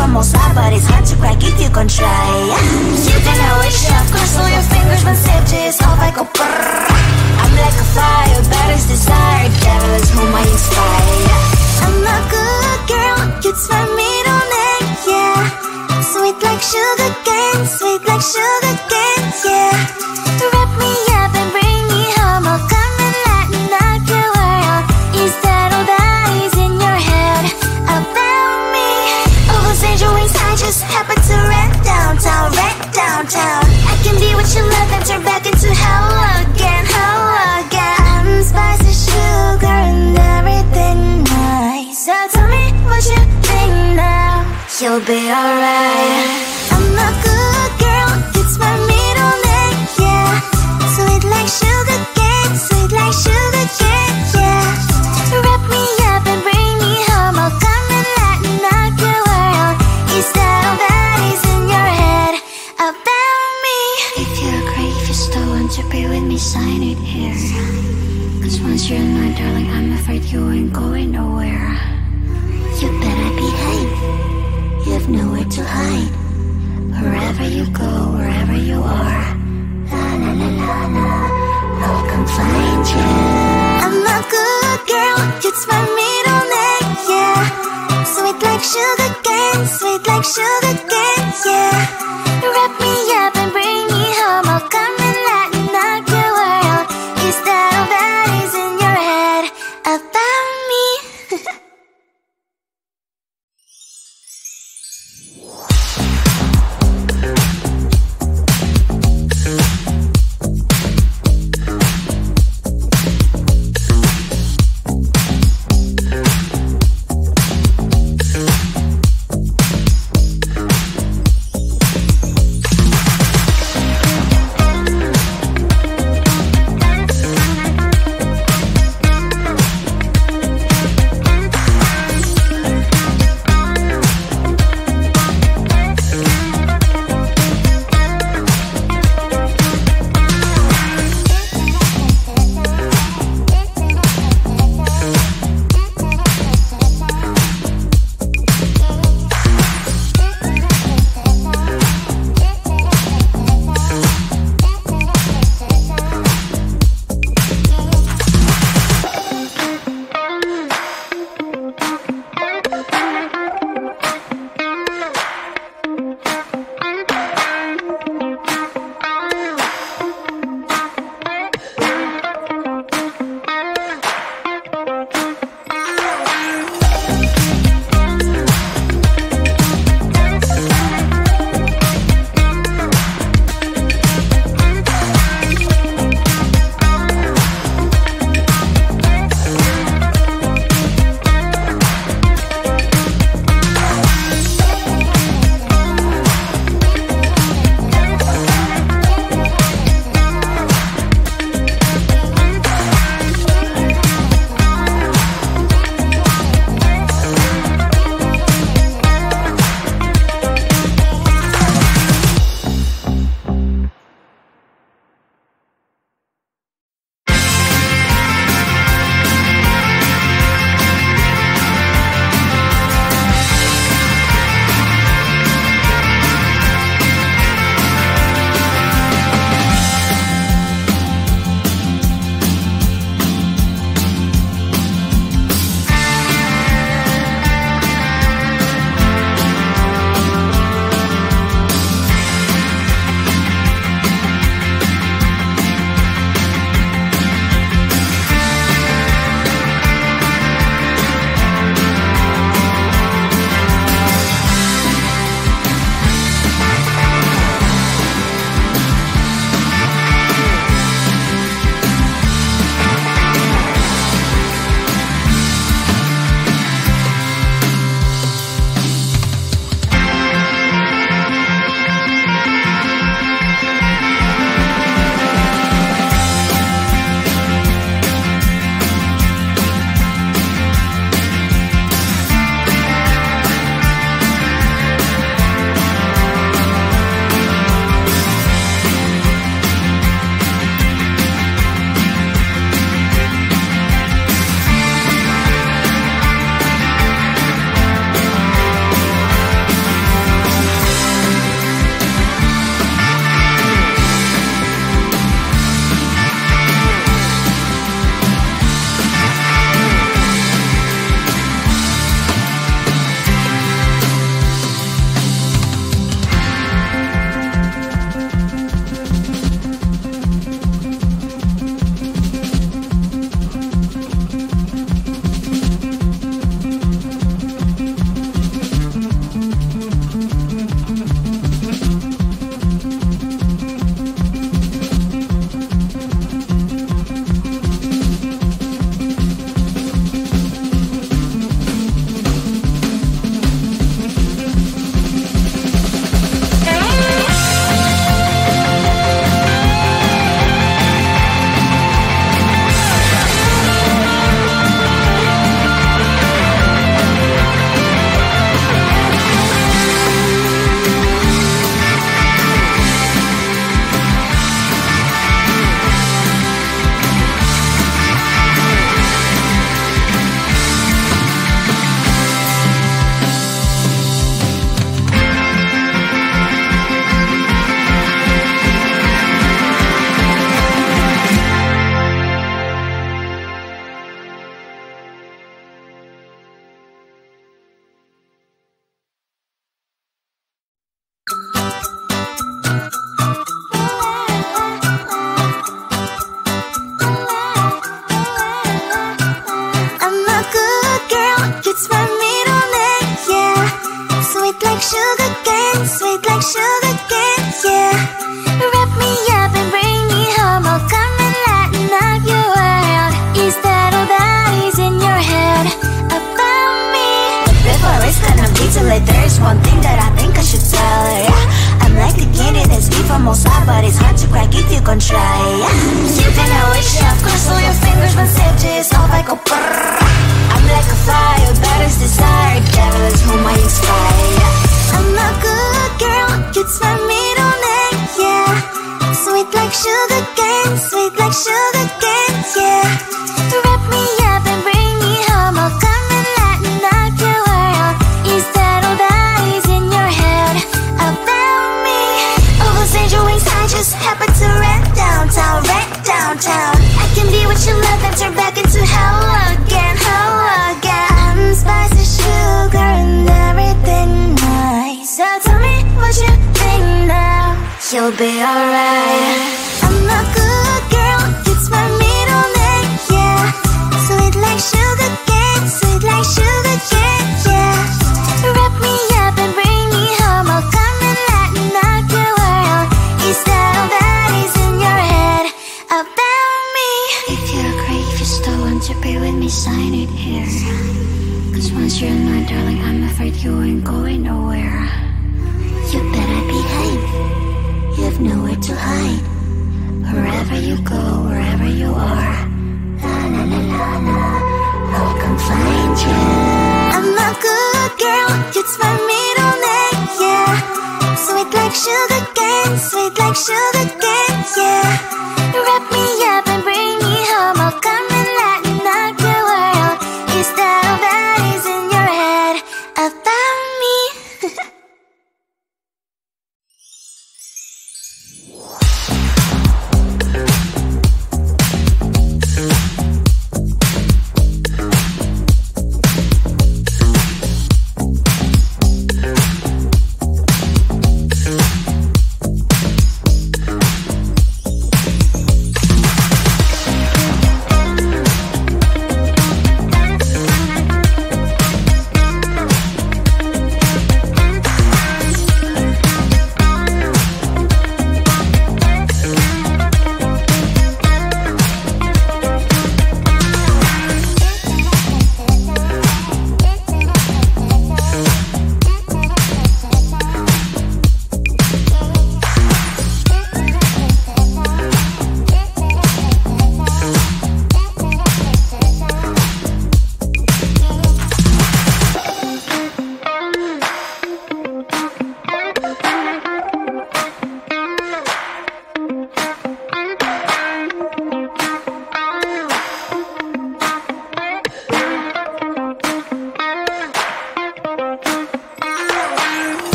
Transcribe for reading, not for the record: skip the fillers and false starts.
from outside, but it's hard to crack if you can try. You can always shove, cross all your fingers when safety is off, I go brrrr. I'm like a fire, baddest desire, devil is whom I inspire. I'm a good girl, it's my middle name, yeah. Sweet like sugar cane, sweet like sugar cane, yeah. Wrap me up and bring me home, I'll come and lighten up your world. Is that all that is in your head about me? Oh, those angel wings, I just happen to rent downtown, I can be what you love and turn back into hell again, I'm spicy sugar and everything nice. So tell me what you think now, you'll be alright. I'm a good girl, it's my middle name, yeah. Sweet like sugar cane, sweet like sugar cane, yeah. Wrap me up and bring me home, I'll come and lighten up your world. Is that all that is in your head about me? If you agree, if you still want to be with me, sign it here. Cause once you're mine, darling, I'm afraid you ain't going nowhere. You better behave, you have nowhere to hide. Wherever you go, wherever you are, la la la la la, I'll come find you. I'm a good girl, it's my middle name, yeah. Sweet like sugar cane, sweet like sugar cane, yeah. Wrap me up and bring me home, I'll come and lighten up your world. Is that all that is in your head about me? Wrap me up and bring me home. I'll come and lighten up your world. Is that all that is in your head about me? But before it's gonna be too late, there's one thing that I think I should tell her, yeah. I'm like the candy that's sweet from outside, but it's hard to crack if you can try, yeah. You can always shove, cross all your fingers when safety is off, I go brrrr. I'm like a fire, baddest desire, devil is whom I inspire, yeah. I'm a good girl, it's my middle name, yeah. Sweet like sugar cane, sweet like sugar cane, yeah. Wrap me up and bring me home. I'll come and lighten up your world. Is that all that is in your head about me? All those angel wings I just happen to rent downtown, rent downtown. I can be what you love and turn back into hell again, hell again. Spicy sugar and everything nice. So tell me what you think now. You'll be alright. I'm a good girl, it's my middle name, yeah. Sweet like sugar cane, sweet like sugar cane, yeah. Wrap me up and bring me home. I'll come and lighten up your world. Is that all that is in your head about me? If you agree, if you still want to be with me, sign it here. Cause once you're mine, darling, I'm afraid you ain't going nowhere. You better behave, you have nowhere to hide. Wherever you go, wherever you are, la la la la la, I'll come find you. I'm a good girl, it's my middle name, yeah. Sweet like sugar cane, sweet like sugar cane, yeah.